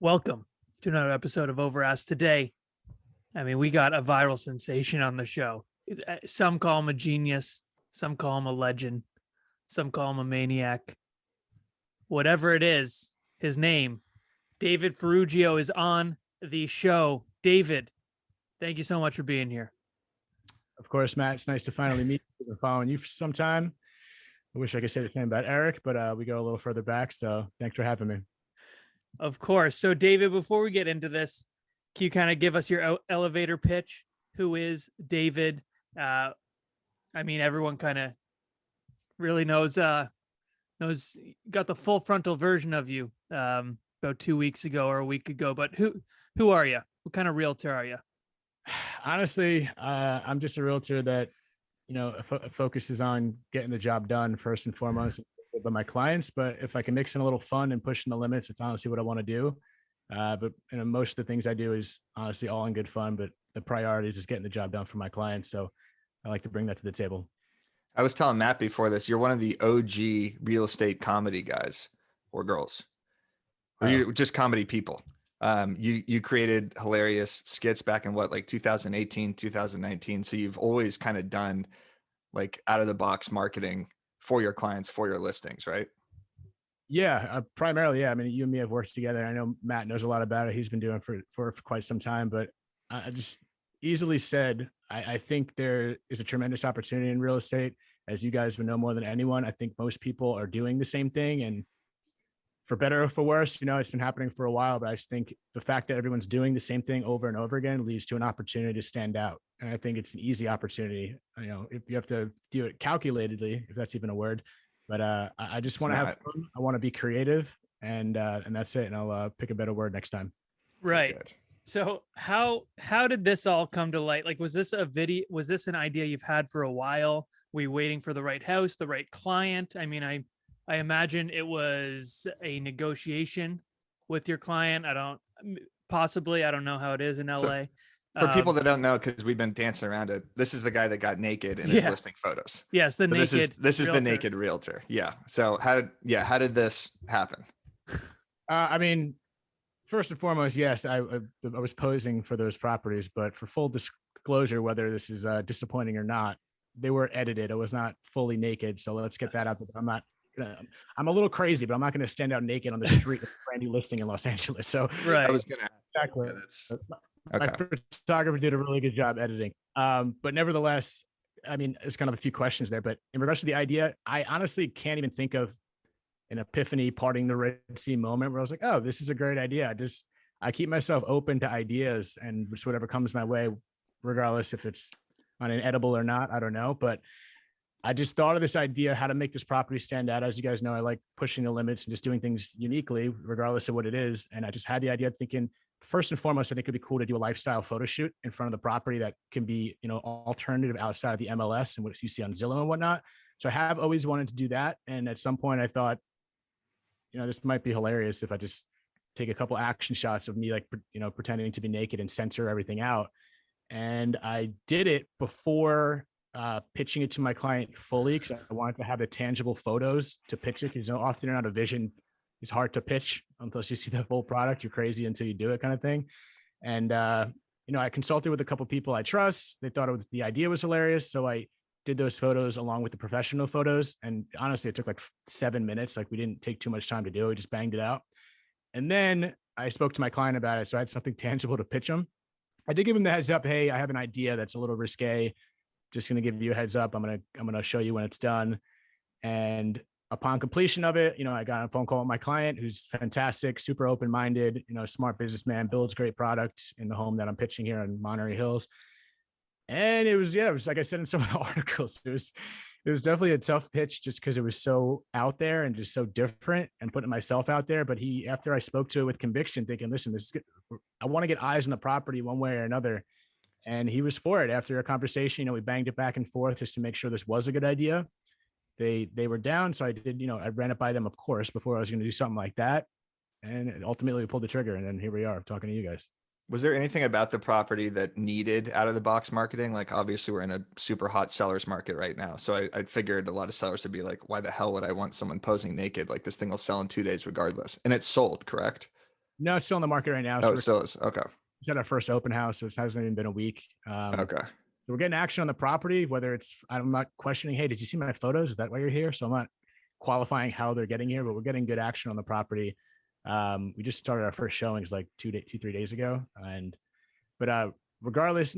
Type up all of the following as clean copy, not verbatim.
Welcome to another episode of Over Ask today. I mean, we got a viral sensation on the show. Some call him a genius, some call him a legend, some call him a maniac. Whatever it is, his name, David Ferrugio, is on the show. David, thank you so much for being here. Of course, Matt. It's nice to finally meet you. I've been following you for some time. I wish I could say the same about Eric, but we go a little further back. So thanks for having me. Of course. So, David, before we get into this, can you kind of give us your elevator pitch? Who is David? I mean, everyone kind of really knows, got the full frontal version of you about 2 weeks ago or a week ago. But who are you? What kind of realtor are you? Honestly, I'm just a realtor that, focuses on getting the job done first and foremost by my clients. But if I can mix in a little fun and pushing the limits, it's honestly what I want to do. But most of the things I do is honestly all in good fun, but the priority is just getting the job done for my clients. So I like to bring that to the table. I was telling Matt before this, you're one of the OG real estate comedy guys or girls, or you're just comedy people. You created hilarious skits back in like 2018, 2019. So you've always kind of done like out of the box marketing for your clients, for your listings, right? Yeah, primarily. Yeah. I mean, you and me have worked together. I know Matt knows a lot about it. He's been doing it for quite some time, but I just easily said, I think there is a tremendous opportunity in real estate. As you guys would know more than anyone, I think most people are doing the same thing. And for better or for worse, it's been happening for a while, but I just think the fact that everyone's doing the same thing over and over again leads to an opportunity to stand out. And I think it's an easy opportunity, if you have to do it calculatedly, if that's even a word, but I just want to have fun. I want to be creative and that's it. And I'll pick a better word next time. Right. So how did this all come to light? Like, was this an idea you've had for a while? Were you waiting for the right house, the right client? I mean, I imagine it was a negotiation with your client. I don't know how it is in LA. For people that don't know, because we've been dancing around it, this is the guy that got naked in his listing photos. Yes, the naked. This is the naked realtor. Yeah. So how did this happen? I mean, first and foremost, yes, I was posing for those properties, but for full disclosure, whether this is disappointing or not, they were edited. I was not fully naked, so let's get that out there. I'm a little crazy, but I'm not going to stand out naked on the street with a brand new listing in Los Angeles. So right. I was going to exactly. My photographer did a really good job editing. But nevertheless, I mean, it's kind of a few questions there, but in regards to the idea, I honestly can't even think of an epiphany parting the Red Sea moment where I was like, oh, this is a great idea. I keep myself open to ideas and just whatever comes my way, regardless if it's on an edible or not, I don't know. But I just thought of this idea, how to make this property stand out. As you guys know, I like pushing the limits and just doing things uniquely, regardless of what it is. And I just had the idea of thinking, first and foremost, I think it'd be cool to do a lifestyle photo shoot in front of the property that can be, alternative outside of the MLS and what you see on Zillow and whatnot. So I have always wanted to do that. And at some point I thought, this might be hilarious if I just take a couple action shots of me, like, pretending to be naked and censor everything out. And I did it before pitching it to my client fully, because I wanted to have the tangible photos to picture, because often you're not a vision. It's hard to pitch unless you see the full product. You're crazy until you do it, kind of thing. And I consulted with a couple people I trust. They thought the idea was hilarious, so I did those photos along with the professional photos. And honestly, it took like 7 minutes. Like, we didn't take too much time to do it. We just banged it out. And then I spoke to my client about it, so I had something tangible to pitch him. I did give him the heads up. Hey, I have an idea that's a little risque. Just going to give you a heads up. I'm going to show you when it's done. And upon completion of it, I got a phone call with my client, who's fantastic, super open-minded, smart businessman, builds great product in the home that I'm pitching here in Monterey Hills. And it was like I said in some of the articles, it was definitely a tough pitch just because it was so out there and just so different and putting myself out there. But after I spoke to it with conviction, thinking, listen, this is good. I want to get eyes on the property one way or another. And he was for it. After a conversation, we banged it back and forth just to make sure this was a good idea. They were down. So I did, I ran it by them, of course, before I was going to do something like that. And ultimately we pulled the trigger. And then here we are talking to you guys. Was there anything about the property that needed out of the box marketing? Like, obviously we're in a super hot seller's market right now. So I figured a lot of sellers would be like, why the hell would I want someone posing naked? Like, this thing will sell in 2 days regardless. And it's sold, correct? No, it's still in the market right now. Oh, So it still is. Okay. it's at our first open house, so it hasn't even been a week. Okay. So we're getting action on the property, whether it's, I'm not questioning, hey, did you see my photos? Is that why you're here? So I'm not qualifying how they're getting here, but we're getting good action on the property. We just started our first showings like 3 days ago. But regardless,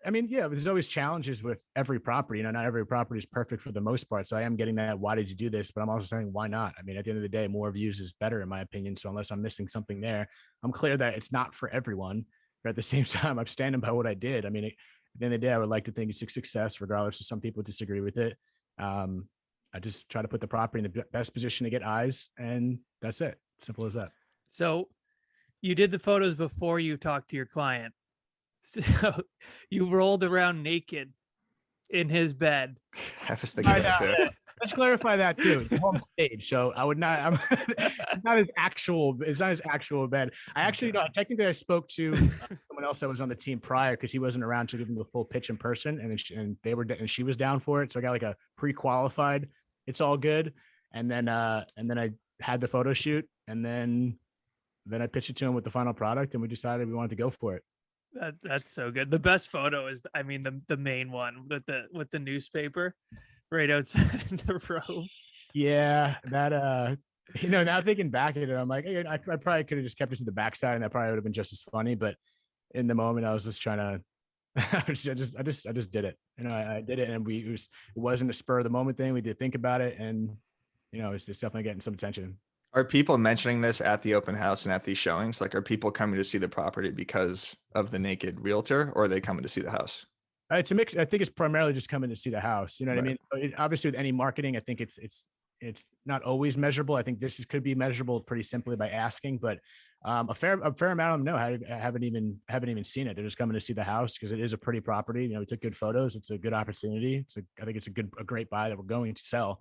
I mean, yeah, there's always challenges with every property. You know, not every property is perfect for the most part. So I am getting that. Why did you do this? But I'm also saying, why not? I mean, at the end of the day, more views is better, in my opinion. So unless I'm missing something there, I'm clear that it's not for everyone. But at the same time, I'm standing by what I did. I mean, at the end of the day, I would like to think it's a success, regardless of some people disagree with it. I just try to put the property in the best position to get eyes, and that's it. Simple as that. So you did the photos before you talked to your client. So you rolled around naked in his bed. I was thinking that too. Let's clarify that too. It's on stage, so I would not. It's not his actual. It's not his actual bed. I actually, no, technically, I spoke to someone else that was on the team prior because he wasn't around to give him the full pitch in person, and and she was down for it. So I got like a pre-qualified. It's all good, and then I had the photo shoot, and then I pitched it to him with the final product, and we decided we wanted to go for it. That's so good. The best photo is, I mean, the main one with the newspaper right outside the room. Yeah, that you know, now thinking back at it, I'm like, hey, I probably could have just kept it to the backside, and that probably would have been just as funny. But in the moment, I was just trying to, I just did it. You know, I did it, and it wasn't a spur of the moment thing. We did think about it, and you know, it's definitely getting some attention. Are people mentioning this at the open house and at these showings? Like, are people coming to see the property because of the naked realtor, or are they coming to see the house? It's a mix. I think it's primarily just coming to see the house. You know what Right. I mean? Obviously, with any marketing, I think it's not always measurable. I think this could be measurable pretty simply by asking, but a fair amount of them haven't even seen it. They're just coming to see the house because it is a pretty property. You know, we took good photos. It's a good opportunity. I think it's a great buy that we're going to sell.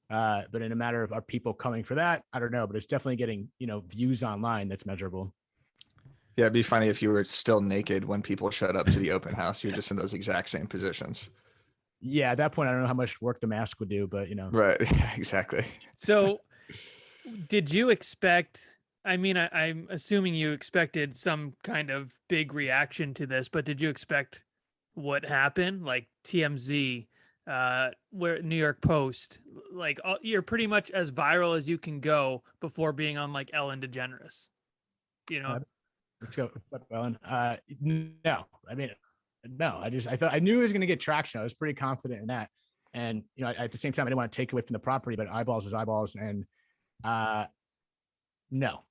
But in a matter of, are people coming for that? I don't know, but it's definitely getting, you know, views online that's measurable. Yeah, it'd be funny if you were still naked when people showed up to the open house. You're just in those exact same positions. Yeah, at that point, I don't know how much work the mask would do, but you know. Right. Yeah, exactly. So did you expect, I mean, I'm assuming you expected some kind of big reaction to this, but did you expect what happened? Like TMZ, where New York Post, like you're pretty much as viral as you can go before being on like Ellen DeGeneres, you know? Let's go, Ellen. No, I mean, no, I thought I knew it was going to get traction. I was pretty confident in that. And, you know, at the same time, I didn't want to take away from the property, but eyeballs is eyeballs. And no,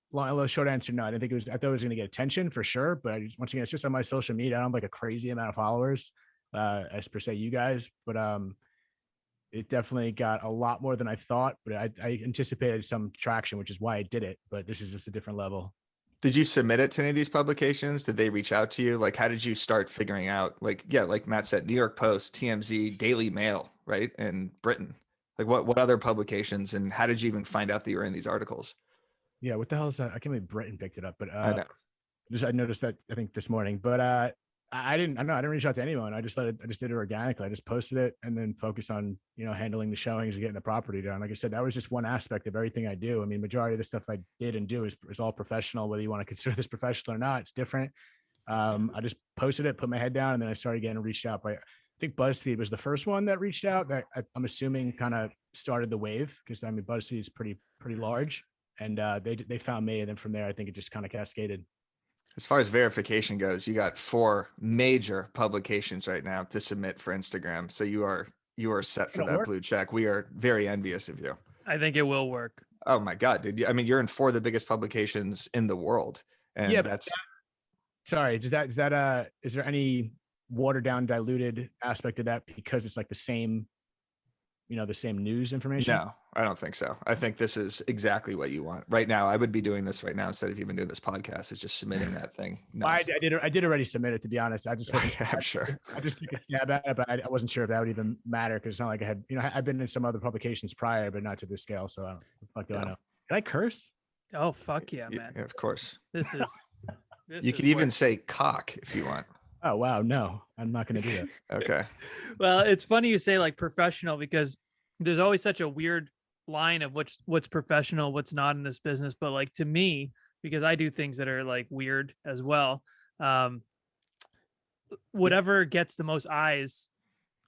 short answer, no. I didn't think I thought it was going to get attention for sure. But once again, it's just on my social media. I don't have like a crazy amount of followers, as per se you guys, but it definitely got a lot more than I thought. But I anticipated some traction, which is why I did it. But this is just a different level. Did you submit it to any of these publications? Did they reach out to you? Like, how did you start figuring out, like, yeah, like Matt said, New York Post, TMZ, Daily Mail, right? In Britain, like what other publications, and how did you even find out that you were in these articles? Yeah. What the hell is that? I can't believe Britain picked it up, but I know. I noticed that, I think this morning, but I didn't reach out to anyone. I just did it organically. I just posted it and then focus on, you know, handling the showings and getting the property done. Like I said, that was just one aspect of everything I do. I mean, majority of the stuff I did and do is all professional, whether you want to consider this professional or not, it's different. I just posted it, put my head down, and then I started getting reached out by, I think BuzzFeed was the first one that reached out, that I'm assuming kind of started the wave, because I mean, BuzzFeed is pretty large, and they found me. And then from there, I think it just kind of cascaded. As far as verification goes, you got 4 major publications right now to submit for Instagram. So you are set for that blue check. We are very envious of you. I think it will work. Oh my God, dude. I mean, you're in 4 of the biggest publications in the world. And yeah, that's sorry. Is there any watered down, diluted aspect of that because it's like the same, you know, the same news information? No, I don't think so. I think this is exactly what you want right now. I would be doing this right now instead of even doing this podcast. It's just submitting that thing. I did already submit it, to be honest. I just I'm sure. I just took a stab at it, but I wasn't sure if that would even matter, because it's not like I had, you know, I've been in some other publications prior, but not to this scale. So what the fuck do I know? Did I curse? Oh, fuck yeah, man. Yeah, of course. This is you could even say cock if you want. Oh, wow. No, I'm not going to do that. Okay. Well, it's funny you say like professional, because there's always such a weird line of what's professional, what's not in this business. But like, to me, because I do things that are like weird as well. Um, whatever gets the most eyes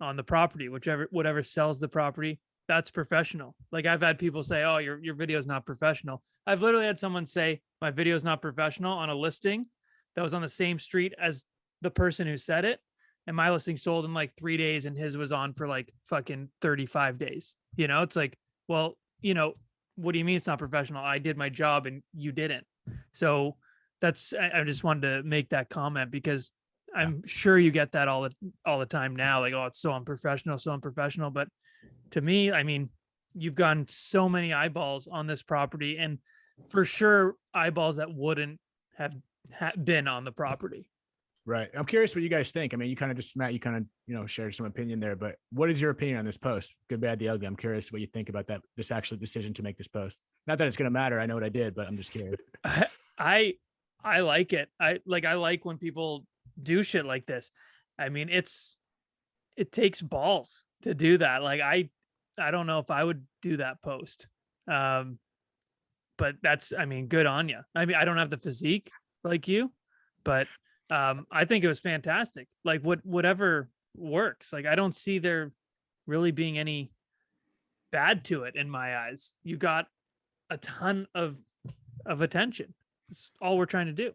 on the property, whatever sells the property, that's professional. Like I've had people say, "Oh, your video is not professional." I've literally had someone say my video is not professional on a listing that was on the same street as the person who said it, and my listing sold in like 3 days, and his was on for like fucking 35 days. You know, it's like, well, you know, what do you mean it's not professional? I did my job and you didn't. So that's I just wanted to make that comment because I'm sure you get that all the time now. Like, oh, it's so unprofessional, so unprofessional. But to me, I mean, you've gotten so many eyeballs on this property, and for sure, eyeballs that wouldn't have been on the property. Right. I'm curious what you guys think. I mean, you kind of just, Matt, you kind of, you know, shared some opinion there, but what is your opinion on this post? Good, bad, the ugly. I'm curious what you think about that, this actual decision to make this post. Not that it's going to matter. I know what I did, but I'm just curious. I like it. I like when people do shit like this. I mean, it takes balls to do that. Like I don't know if I would do that post. But that's, I mean, good on you. I mean, I don't have the physique like you, but I think it was fantastic. Like whatever works. Like I don't see there really being any bad to it in my eyes. You got a ton of attention. That's all we're trying to do.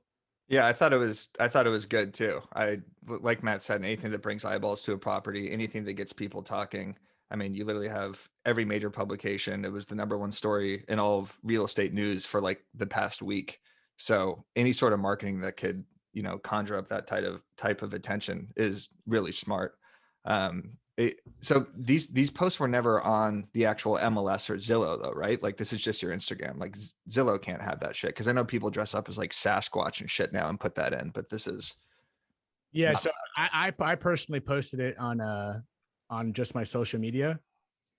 Yeah, I thought it was good too. Like Matt said, anything that brings eyeballs to a property, anything that gets people talking. I mean, you literally have every major publication. It was the #1 story in all of real estate news for like the past week. So any sort of marketing that could, you know, conjure up that type of attention is really smart. So these posts were never on the actual MLS or Zillow though, right? Like this is just your Instagram. Like Zillow can't have that shit because I know people dress up as like Sasquatch and shit now and put that in, but this is So I personally posted it on just my social media,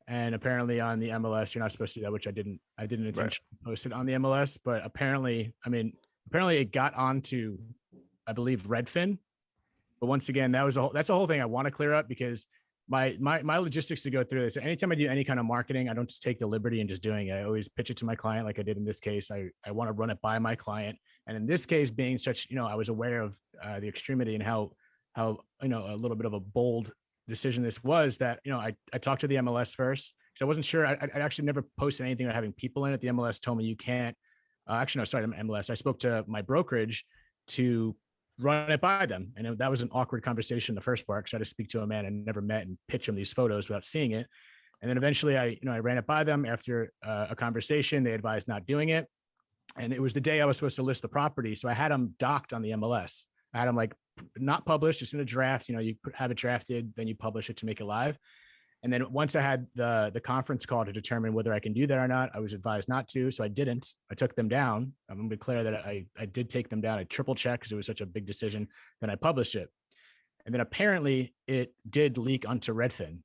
and apparently on the MLS you're not supposed to do that, which I didn't intentionally post it on the MLS, but apparently it got onto, I believe, Redfin. But once again, that's a whole thing I want to clear up, because my logistics to go through this. Anytime I do any kind of marketing, I don't just take the liberty and just doing it. I always pitch it to my client, like I did in this case. I want to run it by my client, and in this case, being such, you know, I was aware of the extremity and how you know, a little bit of a bold decision this was, that, you know, I talked to the MLS first because I wasn't sure. I actually never posted anything about having people in it. The MLS told me you can't. Actually, no, sorry, MLS. I spoke to my brokerage to run it by them, and that was an awkward conversation the first part, because I had to speak to a man I never met and pitch him these photos without seeing it. And then eventually I ran it by them after a conversation. They advised not doing it, and it was the day I was supposed to list the property, so I had them docked on the MLS. I had them like not published, just in a draft. You know, you have it drafted, then you publish it to make it live. And then once I had the conference call to determine whether I can do that or not, I was advised not to, so I didn't. I took them down. I'm going to declare that I did take them down. I triple checked because it was such a big decision. Then I published it, and then apparently it did leak onto Redfin.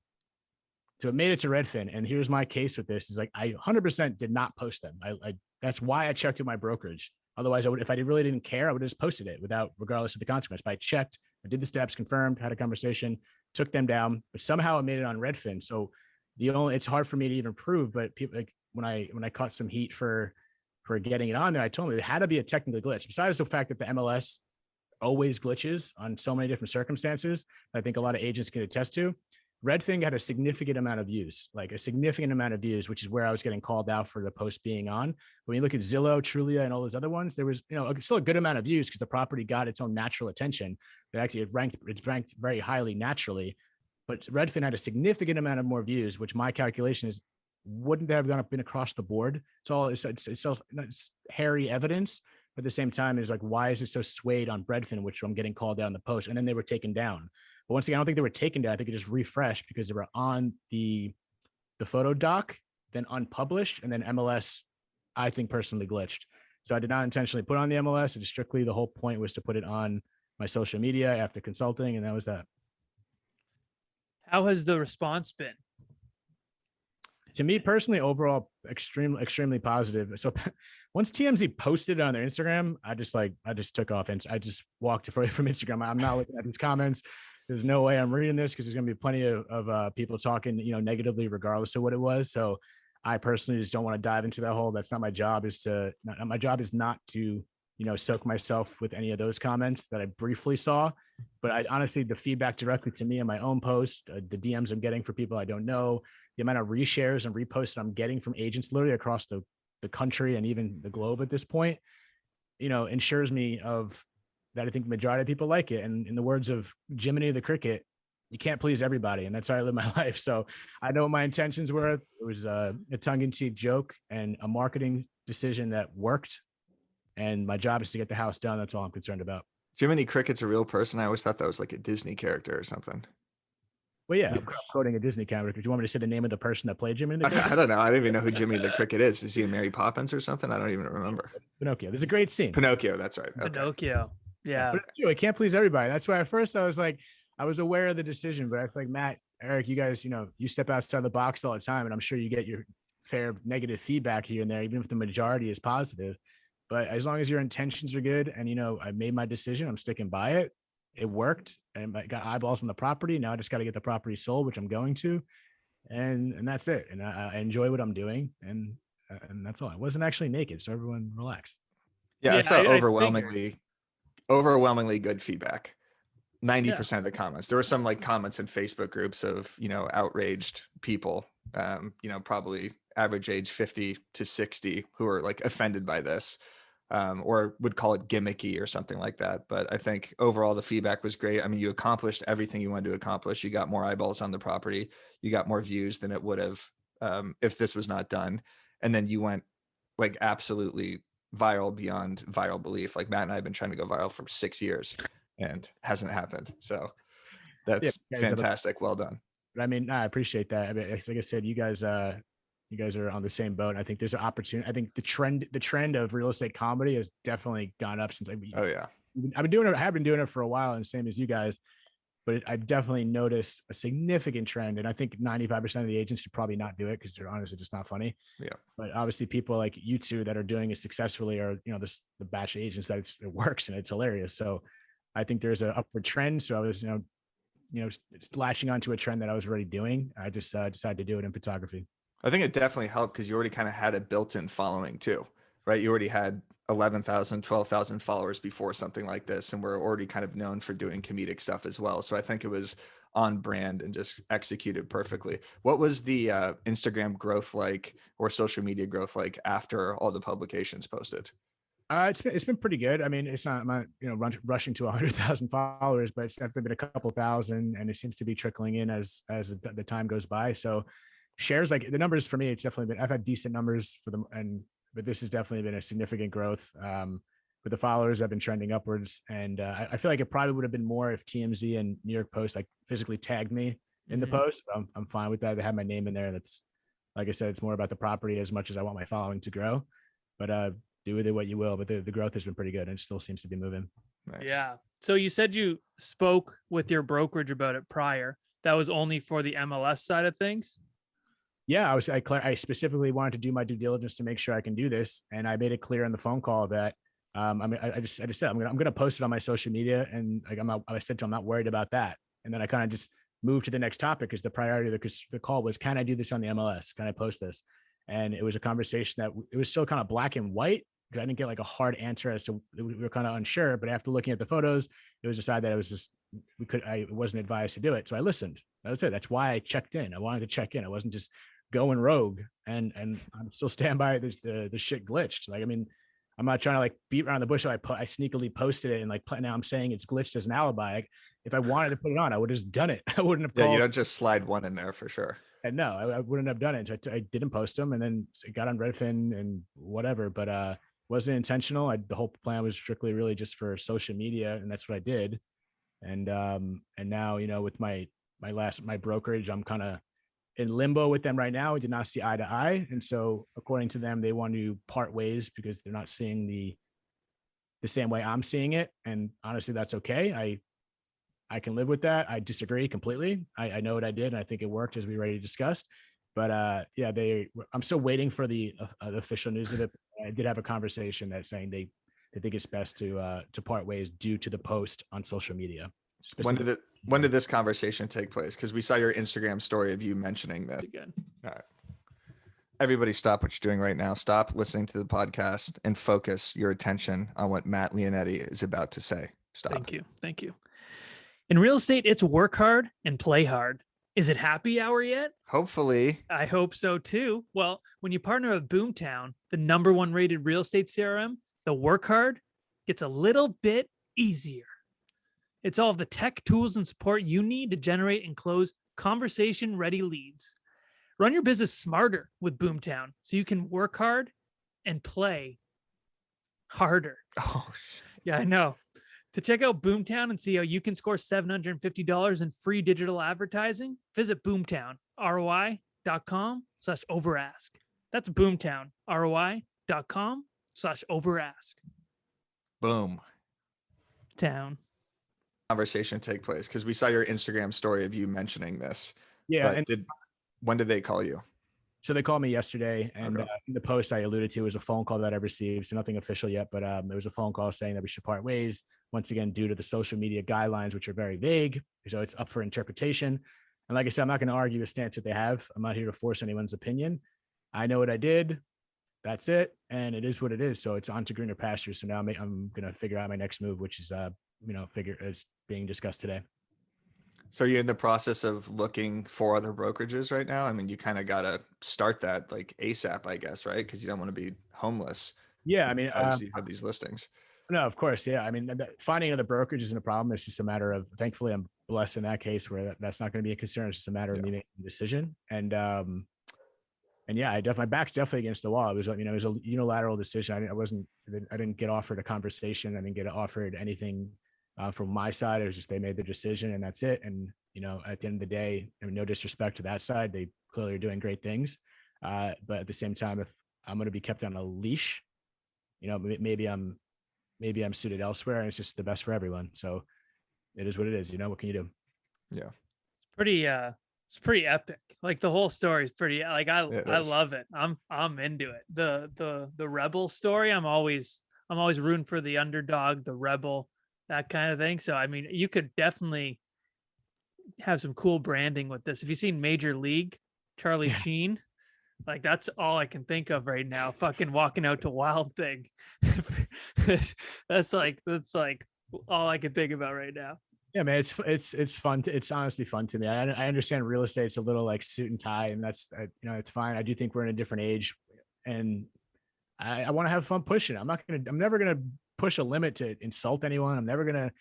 So it made it to Redfin, and here's my case with this: is like I 100% did not post them. I that's why I checked with my brokerage. Otherwise, I would, if I really didn't care, I would have just posted it regardless of the consequence. But I checked, I did the steps, confirmed, had a conversation, took them down, but somehow it made it on Redfin. So it's hard for me to even prove, but people, like when I caught some heat for getting it on there, I told them it had to be a technical glitch. Besides the fact that the MLS always glitches on so many different circumstances, I think a lot of agents can attest to. Redfin had a significant amount of views, which is where I was getting called out for the post being on. When you look at Zillow, Trulia, and all those other ones, there was, you know, still a good amount of views because the property got its own natural attention. It ranked very highly naturally, but Redfin had a significant amount of more views, which my calculation is wouldn't have been across the board. It's hairy evidence, but at the same time, is like, why is it so swayed on Redfin, which I'm getting called out in the post, and then they were taken down. But once again, I don't think they were taken down. I think it just refreshed because they were on the photo doc, then unpublished, and then MLS, I think, personally glitched. So I did not intentionally put on the MLS. It just strictly, the whole point was to put it on my social media after consulting, and that was that. How has the response been? To me personally, overall, extremely positive. So once TMZ posted it on their Instagram, I just took off and I just walked away from Instagram. I'm not looking at these comments. There's no way I'm reading this because there's going to be plenty of people talking, you know, negatively regardless of what it was. So I personally just don't want to dive into that hole. That's not my job. My job is not to, soak myself with any of those comments that I briefly saw. But I honestly, the feedback directly to me in my own post, the DMs I'm getting for people I don't know, the amount of reshares and reposts I'm getting from agents literally across the country and even the globe at this point, ensures me of that I think the majority of people like it. And in the words of Jiminy the Cricket, you can't please everybody. And that's how I live my life. So I know what my intentions were. It was a tongue-in-cheek joke and a marketing decision that worked. And my job is to get the house done. That's all I'm concerned about. Jiminy Cricket's a real person. I always thought that was like a Disney character or something. Well, yeah, I'm quoting a Disney character. Do you want me to say the name of the person that played Jiminy the Cricket? I don't know. I don't even know who Jiminy the Cricket is. Is he in Mary Poppins or something? I don't even remember. Pinocchio. There's a great scene. Pinocchio. That's right. Okay. Pinocchio. Yeah. But I can't please everybody. That's why at first I was like, I was aware of the decision, but I feel like Matt, Eric, you guys, you step outside the box all the time, and I'm sure you get your fair negative feedback here and there, even if the majority is positive. But as long as your intentions are good and, I made my decision, I'm sticking by it. It worked and I got eyeballs on the property. Now I just got to get the property sold, which I'm going to. And that's it. And I enjoy what I'm doing. And that's all. I wasn't actually naked. So everyone relax. Yeah, I saw overwhelmingly good feedback. 90% of the comments. There were some like comments in Facebook groups of, outraged people, probably average age 50 to 60 who are like offended by this, or would call it gimmicky or something like that. But I think overall the feedback was great. I mean, you accomplished everything you wanted to accomplish. You got more eyeballs on the property. You got more views than it would have if this was not done. And then you went like absolutely viral beyond viral belief. Like Matt and I have been trying to go viral for 6 years. And hasn't happened. So that's fantastic. Well done. I mean, I appreciate that. I mean, like I said, you guys are on the same boat. I think there's an opportunity. I think the trend of real estate comedy has definitely gone up since oh yeah. I have been doing it for a while, and same as you guys, but I've definitely noticed a significant trend. And I think 95% of the agents should probably not do it because they're honestly just not funny. Yeah. But obviously people like you two that are doing it successfully are, the batch of agents that it works and it's hilarious. So I think there's an upward trend. So I was, latching onto a trend that I was already doing. I just decided to do it in photography. I think it definitely helped because you already kind of had a built-in following too, right? You already had 11,000, 12,000 followers before something like this. And we're already kind of known for doing comedic stuff as well. So I think it was on brand and just executed perfectly. What was the Instagram growth like or social media growth like after all the publications posted? It's been pretty good. I mean, I'm not rushing to 100,000 followers, but it's definitely been a couple thousand, and it seems to be trickling in as the time goes by. So shares, like the numbers for me, it's definitely been. I've had decent numbers for them, but this has definitely been a significant growth. With the followers, I've been trending upwards, and I feel like it probably would have been more if TMZ and New York Post like physically tagged me in the post. I'm fine with that. They have my name in there. That's, like I said, it's more about the property as much as I want my following to grow. But do with it what you will, but the growth has been pretty good and it still seems to be moving. Nice. Yeah. So you said you spoke with your brokerage about it prior. That was only for the MLS side of things? Yeah, I specifically wanted to do my due diligence to make sure I can do this. And I made it clear in the phone call that I just said, I'm going to post it on my social media. And like, I said to him, I'm not worried about that. And then I kind of just moved to the next topic because the priority of the call was, can I do this on the MLS? Can I post this? And it was a conversation that it was still kind of black and white. I didn't get like a hard answer as to, we were kind of unsure, but after looking at the photos, it was decided that it was just, I wasn't advised to do it. So I listened. That was it. That's why I checked in. I wanted to check in. I wasn't just going rogue, and I'm still stand by it. The shit glitched. Like, I mean, I'm not trying to like beat around the bush. I sneakily posted it and like now I'm saying it's glitched as an alibi. Like, if I wanted to put it on, I would have just done it. I wouldn't have. Yeah, you don't just slide one in there for sure. And no, I wouldn't have done it. So I didn't post them, and then it got on Redfin and whatever. But wasn't intentional. The whole plan was strictly really just for social media, and that's what I did. And now, with my brokerage, I'm kind of in limbo with them right now. We did not see eye to eye, and so according to them, they want to part ways because they're not seeing the same way I'm seeing it. And honestly, that's okay. I can live with that. I disagree completely. I know what I did, and I think it worked as we already discussed. But yeah, I'm still waiting for the official news of it. I did have a conversation that's saying they think it's best to part ways due to the post on social media. When did this conversation take place? Because we saw your Instagram story of you mentioning that. Again. All right. Everybody stop what you're doing right now. Stop listening to the podcast and focus your attention on what Matt Leonetti is about to say. Stop. Thank you. Thank you. In real estate, it's work hard and play hard. Is it happy hour yet? Hopefully. I hope so too. Well, when you partner with Boomtown, the #1 rated real estate CRM, the work hard gets a little bit easier. It's all of the tech, tools, and support you need to generate and close conversation-ready leads. Run your business smarter with Boomtown so you can work hard and play harder. Oh, shit. Yeah, I know. To check out Boomtown and see how you can score $750 in free digital advertising, visit boomtownroi.com/overask. That's boomtownroi.com/overask. Boom. Town. Conversation take place because we saw your Instagram story of you mentioning this. Yeah. But when did they call you? So they called me yesterday, and Okay. in the post I alluded to was a phone call that I received. So nothing official yet, but it was a phone call saying that we should part ways once again due to the social media guidelines, which are very vague. So it's up for interpretation. And like I said, I'm not going to argue a stance that they have. I'm not here to force anyone's opinion. I know what I did. That's it, and it is what it is. So it's on to greener pastures. So now I'm going to figure out my next move, which is is being discussed today. So are you in the process of looking for other brokerages right now? I mean, you kind of got to start that like ASAP, I guess, right? Because you don't want to be homeless. Yeah, I mean, as you have these listings. No, of course. Yeah. I mean, finding another brokerage isn't a problem. It's just a matter of, thankfully, I'm blessed in that case where that's not going to be a concern. It's just a matter of me making a decision. And yeah, my back's definitely against the wall. It was, it was a unilateral decision. I didn't get offered a conversation. I didn't get offered anything from my side. It was just, they made the decision and that's it. And, at the end of the day, I mean, no disrespect to that side. They clearly are doing great things. But at the same time, if I'm going to be kept on a leash, maybe I'm suited elsewhere and it's just the best for everyone. So it is what it is. What can you do? Yeah. It's pretty epic. Like the whole story is pretty, like, I love it. I'm into it. The rebel story. I'm always rooting for the underdog, the rebel, that kind of thing. So, I mean, you could definitely have some cool branding with this. If you've seen Major League, Charlie Sheen, like that's all I can think of right now. Fucking walking out to Wild Thing. that's like all I can think about right now. Yeah, man, it's fun. It's honestly fun to me. I understand real estate's a little like suit and tie, and that's it's fine. I do think we're in a different age, and I want to have fun pushing. I'm never gonna push a limit to insult anyone. I'm never gonna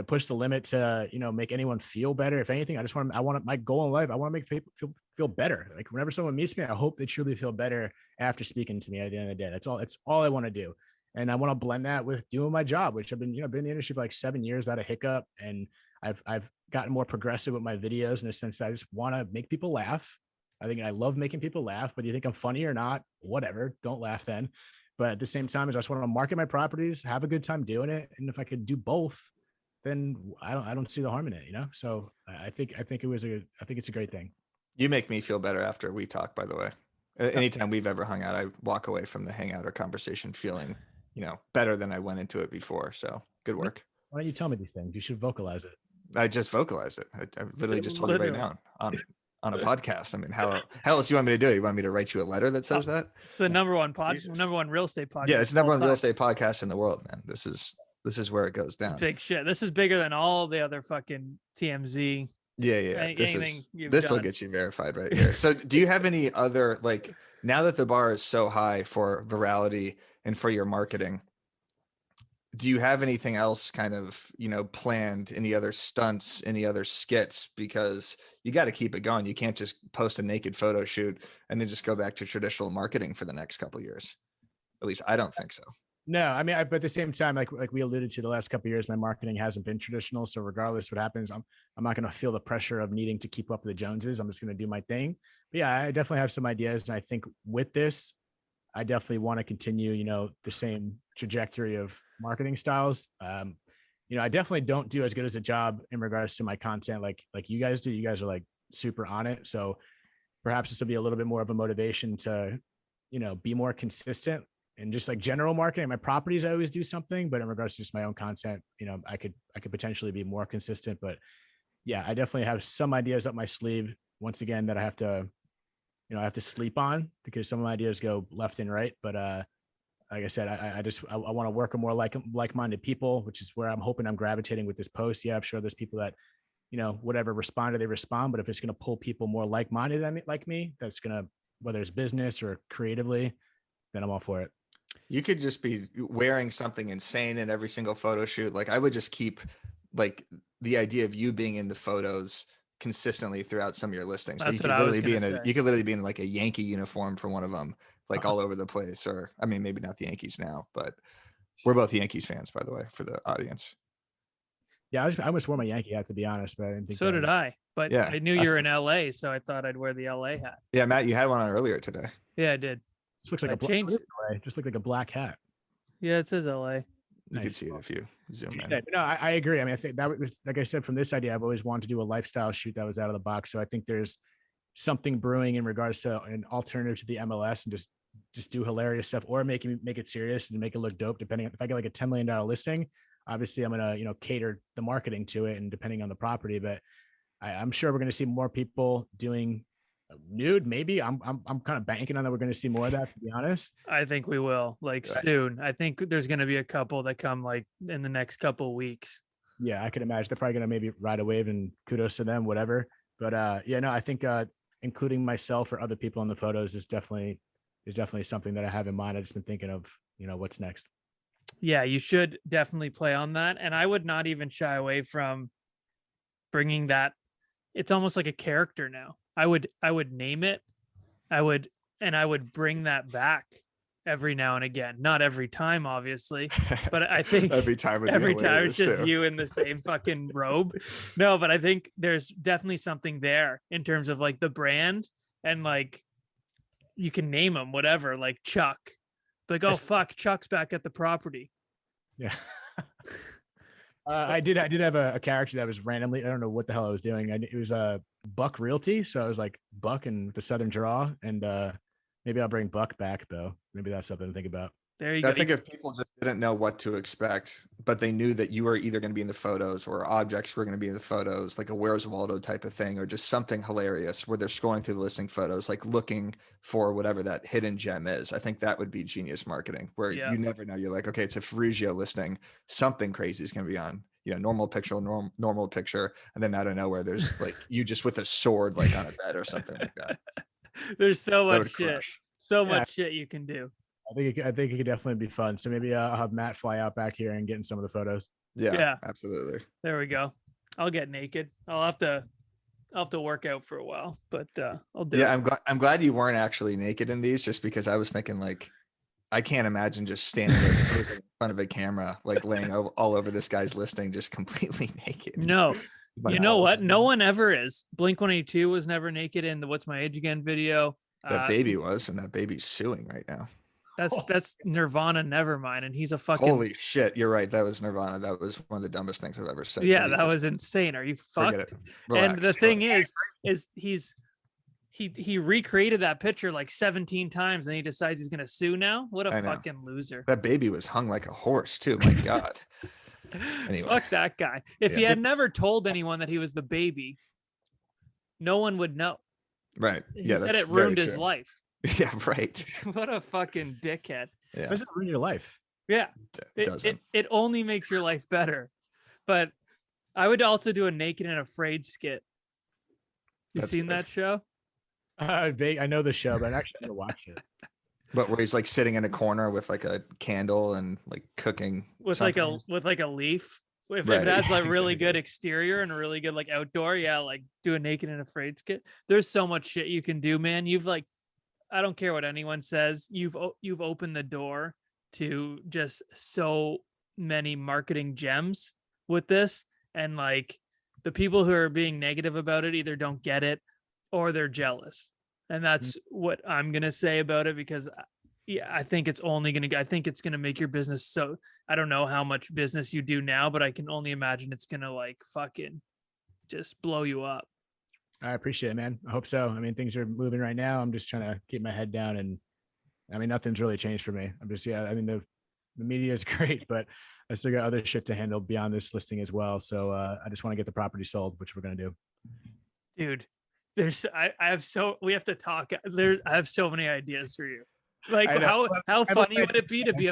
push the limit to make anyone feel better. If anything, I want my goal in life. I want to make people feel better. Like whenever someone meets me, I hope they truly feel better after speaking to me at the end of the day. That's all I want to do. And I want to blend that with doing my job, which I've been in the industry for like 7 years without a hiccup. And I've gotten more progressive with my videos in the sense that I just want to make people laugh. I love making people laugh, but you think I'm funny or not, whatever, don't laugh then. But at the same time, I just want to market my properties, have a good time doing it. And if I could do both, then I don't see the harm in it, So I think it's a great thing. You make me feel better after we talk, by the way. Anytime we've ever hung out, I walk away from the hangout or conversation feeling, better than I went into it before. So good work. Why don't you tell me these things? You should vocalize it. I just vocalized it. I literally just told you right now on a podcast. I mean, how else you want me to do it? You want me to write you a letter that says that? It's the number one real estate podcast. Yeah, it's the number one real estate podcast in the world, man. This is where it goes down. Big shit. This is bigger than all the other fucking TMZ. Yeah. This will get you verified right here. So do you have any other, like, now that the bar is so high for virality and for your marketing, do you have anything else kind of, planned, any other stunts, any other skits? Because you got to keep it going. You can't just post a naked photo shoot and then just go back to traditional marketing for the next couple of years. At least I don't think so. No, I mean, but at the same time, like we alluded to the last couple of years, my marketing hasn't been traditional. So regardless what happens, I'm not going to feel the pressure of needing to keep up with the Joneses. I'm just going to do my thing. But yeah, I definitely have some ideas. And I think with this, I definitely want to continue, the same trajectory of marketing styles. I definitely don't do as good as a job in regards to my content like you guys do. You guys are like super on it. So perhaps this will be a little bit more of a motivation to, be more consistent. And just like general marketing, my properties, I always do something, but in regards to just my own content, I could potentially be more consistent. But yeah, I definitely have some ideas up my sleeve once again that I have to I have to sleep on, because some of my ideas go left and right. But like I said, I want to work with more like-minded people, which is where I'm hoping I'm gravitating with this post. Yeah, I'm sure there's people that, whatever responded, they respond. But if it's going to pull people more like-minded than like me, that's going to, whether it's business or creatively, then I'm all for it. You could just be wearing something insane in every single photo shoot. Like I would just keep like the idea of you being in the photos consistently throughout some of your listings. So That's what I was gonna say. you could literally be in like a Yankee uniform for one of them, like all over the place. Or I mean, maybe not the Yankees now, but we're both Yankees fans, by the way, for the audience. Yeah, I almost wore my Yankee hat, to be honest, but I didn't think So did I. But Yeah, I knew you were in LA, so I thought I'd wear the LA hat. Yeah, Matt, you had one on earlier today. Yeah, I did. This looks like I changed. just looked like a black hat. Yeah, it says LA. You Nice. could see it if you zoom in. Yeah, no, I agree. I mean, I think that was, like I said, from this idea, I've always wanted to do a lifestyle shoot that was out of the box. So I think there's something brewing in regards to an alternative to the MLS, and just do hilarious stuff, or make it serious and make it look dope. Depending on, if I get like a $10 million listing, obviously I'm gonna cater the marketing to it, and depending on the property. But I'm sure we're gonna see more people doing nude. Maybe I'm kind of banking on that. We're gonna see more of that, to be honest. I think we will, like, soon. I think there's going to be a couple that come like in the next couple of weeks. Yeah, I could imagine they're probably gonna maybe ride a wave, and kudos to them, whatever. But yeah, no, I think including myself or other people in the photos is definitely something that I have in mind. I've just been thinking of, what's next. Yeah, you should definitely play on that. And I would not even shy away from bringing that. It's almost like a character now. I would name it. I would bring that back every now and again. Not every time, obviously, but I think every time it's just you in the same fucking robe. No, but I think there's definitely something there in terms of like the brand, and like you can name them whatever, like Chuck. Like, oh fuck, Chuck's back at the property. Yeah. I did have a character that was randomly, I don't know what the hell I was doing. It was a Buck Realty. So I was like Buck and the Southern draw, and maybe I'll bring Buck back though. Maybe that's something to think about. There you go. I think if people just didn't know what to expect, but they knew that you were either going to be in the photos or objects were going to be in the photos, like a Where's Waldo type of thing, or just something hilarious where they're scrolling through the listing photos, like looking for whatever that hidden gem is. I think that would be genius marketing, where you never know. You're like, okay, it's a Ferrugio listing. Something crazy is going to be on, normal picture. And then out of nowhere, there's like you just with a sword, like on a bed or something like that. There's so much shit. Much shit you can do. I think it could definitely be fun. So maybe I'll have Matt fly out back here and get in some of the photos. Yeah, absolutely. There we go. I'll get naked. I'll have to work out for a while, but I'll do it. Yeah, I'm glad you weren't actually naked in these, just because I was thinking like I can't imagine just standing there in front of a camera, like laying all over this guy's listing, just completely naked. No. You know what? No one ever is. Blink-182 was never naked in the What's My Age Again video. That baby was, and that baby's suing right now. That's Nirvana, Nevermind, and he's a fucking holy shit. You're right. That was Nirvana. That was one of the dumbest things I've ever said. Yeah, that was insane. Are you fucked? And the thing is he recreated that picture like 17 times, and he decides he's gonna sue now. What a fucking loser. That baby was hung like a horse too. My God. Anyway. Fuck that guy. If he had never told anyone that he was the baby, no one would know. Right. He said it ruined his life. Yeah, right. What a fucking dickhead. Yeah. Doesn't ruin your life. Yeah. It only makes your life better. But I would also do a Naked and Afraid skit. You seen that show? I know the show, but I'm actually gonna watch it. But where he's like sitting in a corner with like a candle and like cooking with something. like a leaf. If it has like really good exterior and a really good like outdoor, like do a Naked and Afraid skit. There's so much shit you can do, man. You've like, I don't care what anyone says. You've opened the door to just so many marketing gems with this, and like the people who are being negative about it either don't get it or they're jealous, and that's what I'm gonna say about it, because I think it's gonna make your business so. I don't know how much business you do now, but I can only imagine it's gonna like fucking just blow you up. I appreciate it, man. I hope so. I mean, things are moving right now. I'm just trying to keep my head down, and I mean, nothing's really changed for me. I'm just, I mean, the media is great, but I still got other shit to handle beyond this listing as well. So I just want to get the property sold, which we're going to do. Dude, we have to talk. I have so many ideas for you. Like I know. how I funny like- would it be to be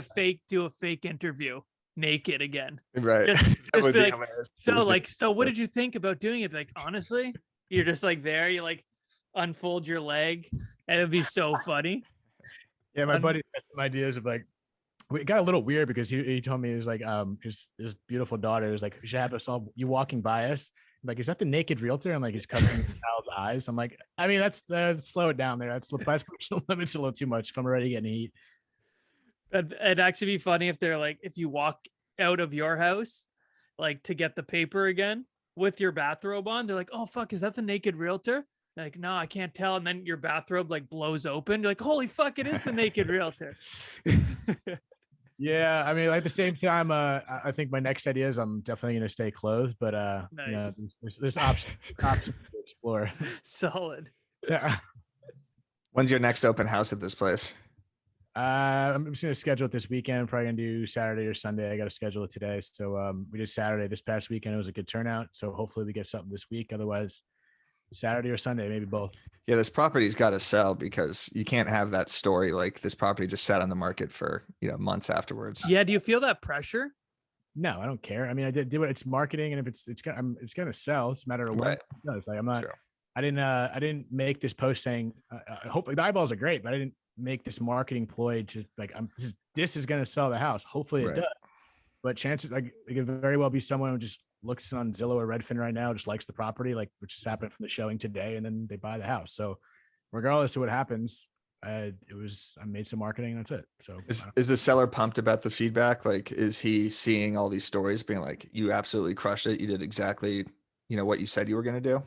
do a fake interview naked again? Right. Just, That just would be be like, hilarious. so what did you think about doing it? Like, honestly, you're just like there, you like unfold your leg, and it'd be so funny. Yeah, my buddy had some ideas of like, it got a little weird because he told me, he was like, his beautiful daughter was like, we should have us all, you walking by us. I'm like, is that the naked realtor? I'm like, he's covering the child's eyes. I'm like, I mean, that's slow it down there. That's limits a little too much if I'm already getting heat. It'd actually be funny if they're like, if you walk out of your house, like to get the paper again with your bathrobe on, they're like, oh fuck, is that the naked realtor? They're like, no, I can't tell. And then your bathrobe like blows open. You're like, holy fuck, it is the naked realtor. Yeah, I mean, at the same time, I think my next idea is I'm definitely gonna stay clothed, but Nice. you know, there's options to explore. Solid. Yeah. When's your next open house at this place? I'm just gonna schedule it this weekend. Probably gonna do Saturday or Sunday. I got to schedule it today. So we did Saturday this past weekend. It was a good turnout. So hopefully we get something this week. Otherwise, Saturday or Sunday, maybe both. Yeah, this property's got to sell because you can't have that story like this property just sat on the market for, months afterwards. Yeah. Do you feel that pressure? No, I don't care. I mean, I did what it's marketing, and if it's gonna sell. It's a matter of when Right. it does. Like I'm not. Sure. I didn't make this post saying. Hopefully the eyeballs are great, but I didn't make this marketing ploy to like this is gonna sell the house. Hopefully it Right. does. But chances like it could very well be someone who just looks on Zillow or Redfin right now, just likes the property, like which is happening from the showing today, and then they buy the house. So regardless of what happens, I made some marketing and that's it. So Is the seller pumped about the feedback? Like, is he seeing all these stories being like, you absolutely crushed it. You did exactly, what you said you were going to do?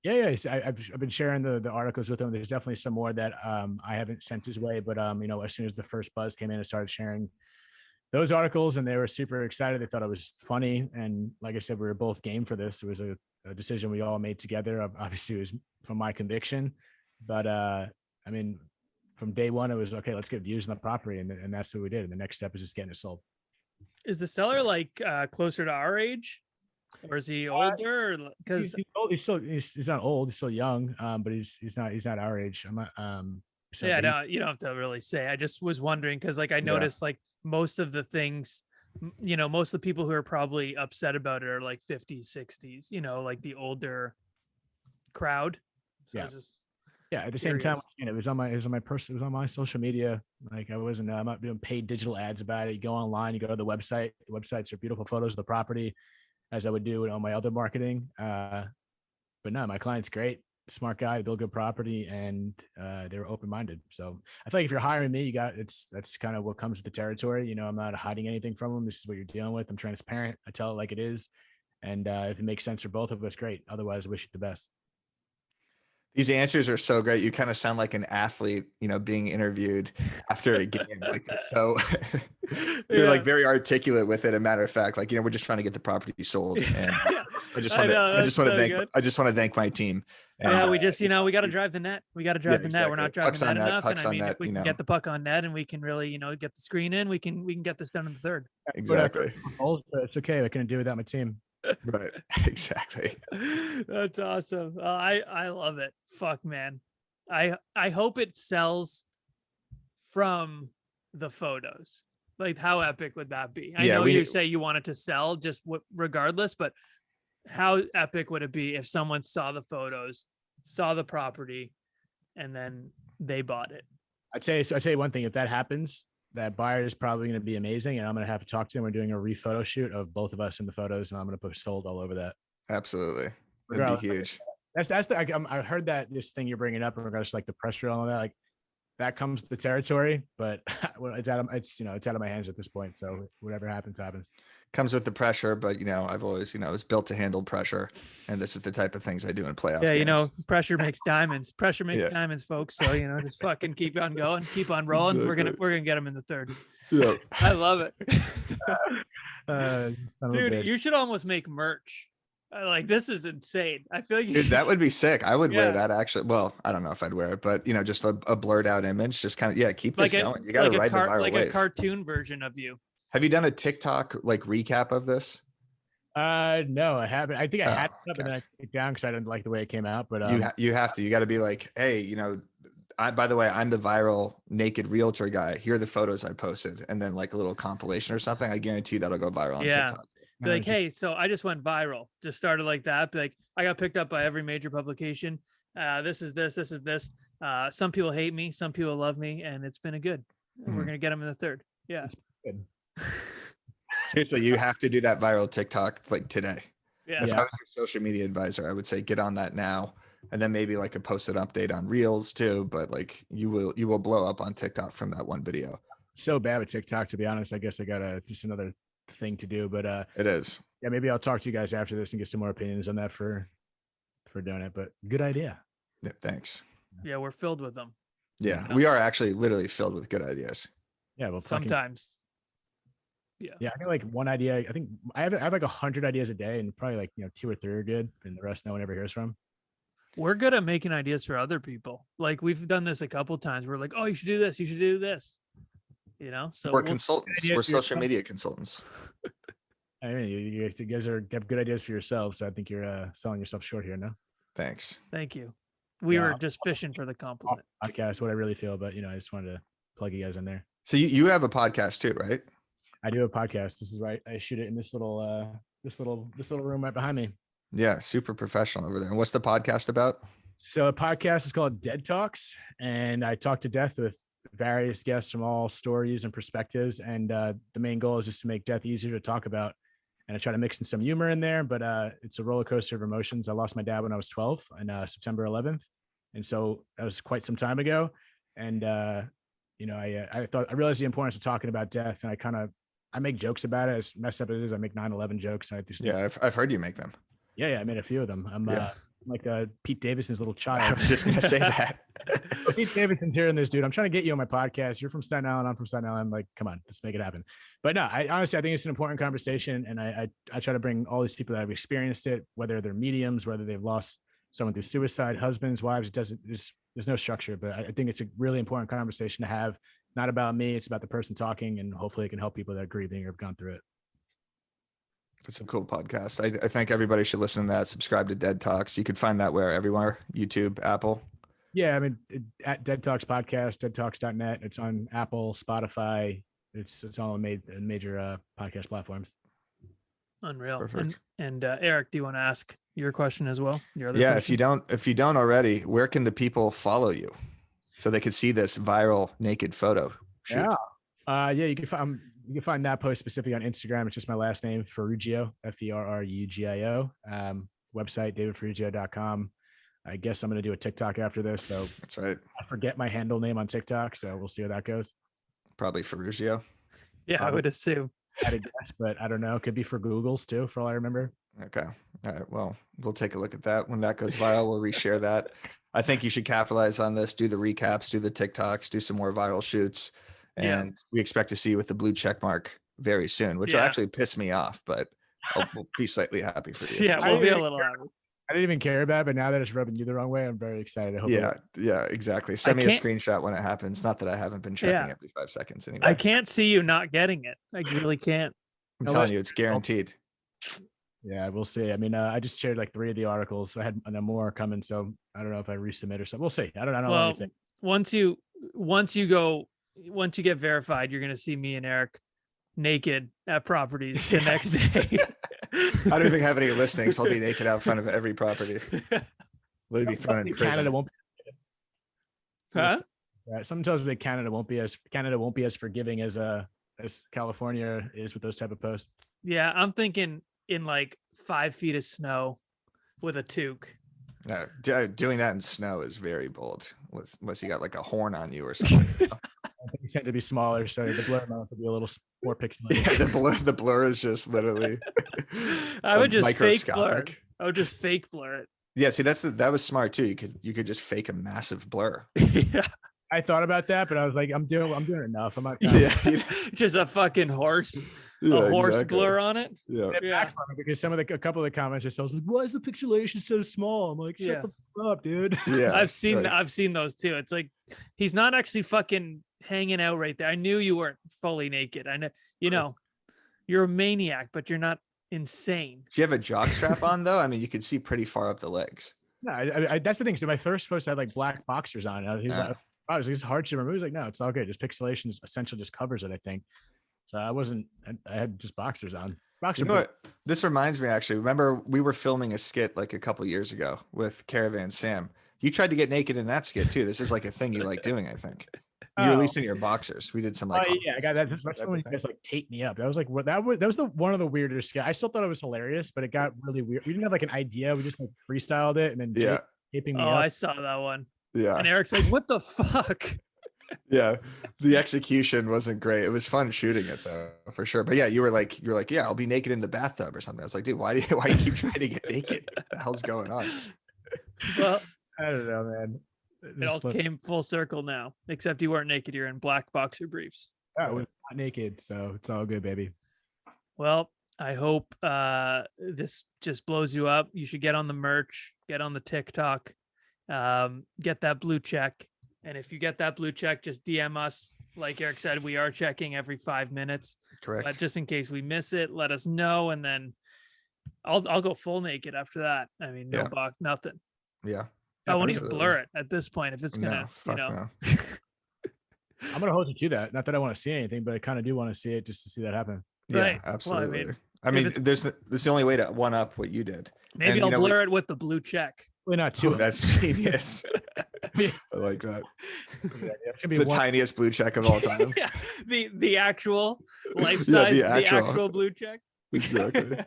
yeah. I've been sharing the articles with him. There's definitely some more that I haven't sent his way, but as soon as the first buzz came in, I started sharing those articles, and they were super excited. They thought it was funny, and like I said, we were both game for this. It was a decision we all made together. Obviously, it was from my conviction, but I mean, from day one, it was okay. Let's get views on the property, and that's what we did. And the next step is just getting it sold. Is the seller like closer to our age, or is he older? Because He's old. He's not old. He's still young, but he's not our age. I'm not. So, yeah, but no, you don't have to really say. I just was wondering because like I noticed like most of the things, most of the people who are probably upset about it are like 50s, 60s, like the older crowd. So Yeah. I was just Yeah, at the same time, it was on my social media. Like I'm not doing paid digital ads about it. You go online, you go to the website. The websites are beautiful photos of the property, as I would do on my other marketing. But no, my client's great, smart guy, build good property, and they were open-minded. So I feel like if you're hiring me, that's kind of what comes with the territory. I'm not hiding anything from them. This is what you're dealing with. I'm transparent. I tell it like it is, and if it makes sense for both of us, great. Otherwise, I wish you the best. These answers are so great. You kind of sound like an athlete, being interviewed after a game. Like, so you're like very articulate with it. A matter of fact, like, we're just trying to get the property sold. And I just want to thank my team. And, yeah, we just, we got to drive the net. We got to drive the net. We're not driving Pucks the net on net, enough. And pucks I on mean, net, if we can get the puck on net and we can really, get the screen in, we can get this done in the third. Exactly. It's okay. I couldn't do without my team. Right. Exactly. That's awesome. I love it. Fuck, man. I hope it sells from the photos. Like, how epic would that be? I know you say you want it to sell just regardless, but how epic would it be if someone saw the photos, saw the property, and then they bought it? I'd say one thing. If that happens, that buyer is probably going to be amazing, and I'm going to have to talk to him. We're doing a rephoto shoot of both of us in the photos, and I'm going to put sold all over that. Absolutely. That'd be huge. I heard that this thing you're bringing up in regards to like the pressure and all that, like that comes with the territory, but it's out of my hands at this point. So whatever happens. Comes with the pressure, but I've always, I was built to handle pressure, and this is the type of things I do in playoffs. Yeah, games. Pressure makes diamonds. Pressure makes diamonds, folks. So just fucking keep on going, keep on rolling. Exactly. We're gonna get them in the third. Yeah. I love it. Dude, you should almost make merch. Like, this is insane. I feel like that would be sick. I would wear that actually. Well, I don't know if I'd wear it, but just a blurred out image, just kind of keep this going. You got to ride the viral wave. A cartoon version of you. Have you done a TikTok like recap of this? No, I haven't. I think I had it up and then I God. took it down because I didn't like the way it came out. But You have to. You got to be like, hey, by the way, I'm the viral naked realtor guy. Here are the photos I posted, and then like a little compilation or something. I guarantee that'll go viral on Yeah. TikTok. Be like, hey, so I just went viral. Just started like that. Be like, I got picked up by every major publication. This is this. This is this. Some people hate me. Some people love me, and it's been a good. We're gonna get them in the third. Yeah. it's good. Seriously, you have to do that viral TikTok like today. Yeah. If I was your social media advisor, I would say get on that now, and then maybe like a posted update on Reels too. But like you will blow up on TikTok from that one video. So bad with TikTok, to be honest. I guess I got just another thing to do. But It is. yeah, maybe I'll talk to you guys after this and get some more opinions on that for doing it. But good idea. Yeah, thanks. Yeah, we're filled with them. Yeah, we are actually literally filled with good ideas. Yeah, well, Sometimes. Yeah, I got like one idea. I think I have like 100 ideas a day, and probably like 2 or 3 are good, and the rest no one ever hears from. We're good at making ideas for other people. Like we've done this a couple times. We're like, oh, you should do this. You should do this. So We're consultants. ideas We're for social yourself. media consultants. I mean, you guys have good ideas for yourselves. So I think you're selling yourself short here, no? Thanks. Thank you. We Yeah. were just fishing for the compliment. Podcast, what I really feel, but I just wanted to plug you guys in there. So you have a podcast too, right? I do a podcast. This is right. I shoot it in this little room right behind me. Yeah, super professional over there. And what's the podcast about? So the podcast is called Dead Talks, and I talk to death with various guests from all stories and perspectives. And the main goal is just to make death easier to talk about. And I try to mix in some humor in there, but it's a roller coaster of emotions. I lost my dad when I was 12 on September 11th. And so that was quite some time ago. And, I realized the importance of talking about death. And I make jokes about it. As messed up as it is, I make 9/11 jokes. And I just I've heard you make them. Yeah, I made a few of them. I'm like Pete Davidson's little I child. was just gonna say that. Pete Davidson's hearing this, dude. I'm trying to get you on my podcast. You're from Staten Island. I'm from Staten Island. Like, come on, let's make it happen. But no, I honestly think it's an important conversation, and I try to bring all these people that have experienced it, whether they're mediums, whether they've lost someone through suicide, husbands, wives. There's no structure, but I think it's a really important conversation to have. Not about me. It's about the person talking, and hopefully it can help people that are grieving or have gone through it. It's a cool podcast. I think everybody should listen to that. Subscribe to Dead Talks. You could find that everywhere, YouTube, Apple. Yeah, I mean, at Dead Talks podcast, deadtalks.net. It's on Apple, Spotify. It's all on major podcast platforms. Unreal. Perfect. And Eric, do you want to ask your question as well? Your other Yeah, question? if you don't already, where can the people follow you so they could see this viral naked photo shoot? Yeah, you can find that post specifically on Instagram. It's just my last name, Ferrugio, Ferrugio. Website, davidferrugio.com. I guess I'm going to do a TikTok after this. So That's right. I forget my handle name on TikTok. So we'll see how that goes. Probably Ferrugio. Yeah, I would assume. I had a guess, but I don't know. It could be for Google's too, for all I remember. Okay. All right. Well, we'll take a look at that. When that goes viral, we'll reshare that. I think you should capitalize on this, do the recaps, do the TikToks, do some more viral shoots. And we expect to see you with the blue check mark very soon, which will actually piss me off, but I'll be slightly happy for you. Yeah, we'll be a little happy. I didn't even care about it, but now that it's rubbing you the wrong way, I'm very excited. I hope Yeah, exactly. Send me a screenshot when it happens. Not that I haven't been checking every 5 seconds anyway. I can't see you not getting it. I really can't. I'm telling you, it's guaranteed. Yeah, we'll see. I mean, I just shared like 3 of the articles. I had more coming, so I don't know if I resubmit or something. We'll see. I don't know. Well, once you get verified, you're gonna see me and Eric naked at properties the next day. I don't even have any listings. I'll be naked out front of every property. Will be thrown in prison. Canada won't. Huh? Someone tells me that Canada won't be as forgiving as California is with those type of posts. Yeah, I'm thinking in like 5 feet of snow with a toque. No, doing that in snow is very bold, unless you got like a horn on you or something. I think you tend to be smaller, so the blur might have to be a little more pixelated. Yeah, the blur is just literally. I would just fake blur. Microscopic. I would just fake blur it. Yeah, see, that was smart too. You could just fake a massive blur. Yeah. I thought about that, but I was like, I'm doing enough. I'm not. Just a fucking horse. Yeah, a horse exactly. blur on it. Yeah. Because a couple of the comments just was like, why is the pixelation so small? I'm like, shut the fuck up, dude. Yeah. I've seen those too. It's like he's not actually fucking hanging out right there. I knew you weren't fully naked. I know, you're a maniac, but you're not insane. Do you have a jock strap on though? I mean, you could see pretty far up the legs. No, that's the thing. So my first post had like black boxers on. He was like, "Oh, it was like, it's hard to remove." He's like, "No, it's all good. Just pixelation essentially just covers it, I think." So I had just boxers on. You know what? This reminds me, actually. Remember, we were filming a skit like a couple years ago with Caravan Sam. You tried to get naked in that skit too. This is like a thing you like doing, I think. You released in your boxers. We did some like. Oh yeah, I got that. That's when you guys like taped me up. That was like that was the one of the weirdest skit. I still thought it was hilarious, but it got really weird. We didn't have like an idea. We just like freestyled it, and then Jake taping me up. I saw that one. Yeah. And Eric's like, "What the fuck?" Yeah, the execution wasn't great. It was fun shooting it though, for sure. But yeah, you were like, yeah, I'll be naked in the bathtub or something. I was like, dude, why do you keep trying to get naked? What the hell's going on? Well, I don't know, man. It all came full circle now, except you weren't naked. You're in black boxer briefs. I was not naked, so it's all good, baby. Well, I hope this just blows you up. You should get on the merch, get on the TikTok, get that blue check. And if you get that blue check, just DM us. Like Eric said, we are checking every 5 minutes. Correct. But just in case we miss it, let us know. And then I'll go full naked after that. I mean, no box, nothing. Yeah. I won't even blur it at this point if it's gonna, I'm gonna hold you to that. Not that I want to see anything, but I kind of do want to see it just to see that happen. Yeah, right. absolutely. Well, I mean, this is the only way to one up what you did. Maybe I'll blur it with the blue check. Well, not too. That's genius. I like that. The tiniest blue check of all time. Yeah, the actual life size, the actual blue check. Exactly.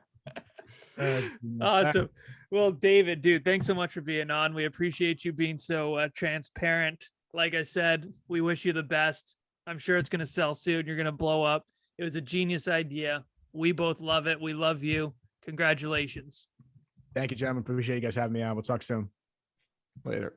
Awesome. Well, David, dude, thanks so much for being on. We appreciate you being so transparent. Like I said, we wish you the best. I'm sure it's going to sell soon. You're going to blow up. It was a genius idea. We both love it. We love you. Congratulations. Thank you, gentlemen. Appreciate you guys having me on. We'll talk soon. Later.